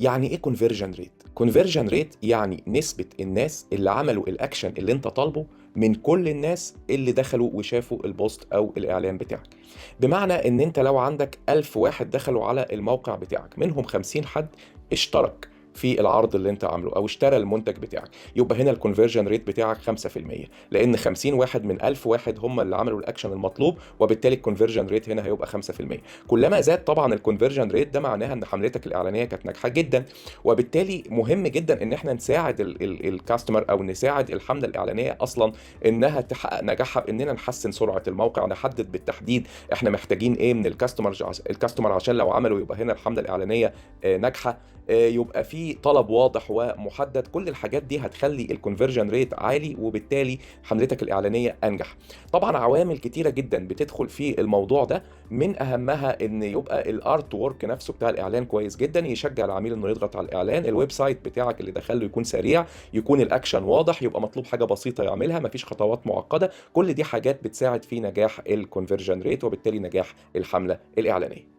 يعني ايه كونفرجن ريت؟ كونفرجن ريت يعني نسبة الناس اللي عملوا الاكشن اللي انت طالبه من كل الناس اللي دخلوا وشافوا البوست او الاعلان بتاعك. بمعنى ان انت لو عندك 1000 واحد دخلوا على الموقع بتاعك، منهم 50 حد اشترك في العرض اللي انت عامله او اشترى المنتج بتاعك، يبقى هنا الكونفرجن ريت بتاعك 5%، لان 50 واحد من 1000 واحد هم اللي عملوا الاكشن المطلوب، وبالتالي الكونفرجن ريت هنا هيبقى 5%. كلما زاد طبعا الكونفرجن ريت ده معناها ان حملتك الاعلانيه كانت ناجحه جدا، وبالتالي مهم جدا ان احنا نساعد الكاستمر او نساعد الحمله الاعلانيه اصلا انها تحقق نجاحها، باننا نحسن سرعه الموقع، نحدد بالتحديد احنا محتاجين ايه من الكاستمر عشان لو عملوا يبقى هنا الحمله الاعلانيه ناجحه. يبقى في طلب واضح ومحدد. كل الحاجات دي هتخلي الكونفرجن ريت عالي، وبالتالي حملتك الاعلانيه انجح. طبعا عوامل كتيره جدا بتدخل في الموضوع ده، من اهمها ان يبقى الارت وورك نفسه بتاع الاعلان كويس جدا، يشجع العميل انه يضغط على الاعلان، الويب سايت بتاعك اللي دخله يكون سريع، يكون الاكشن واضح، يبقى مطلوب حاجه بسيطه يعملها، مفيش خطوات معقده. كل دي حاجات بتساعد في نجاح الكونفرجن ريت، وبالتالي نجاح الحمله الاعلانيه.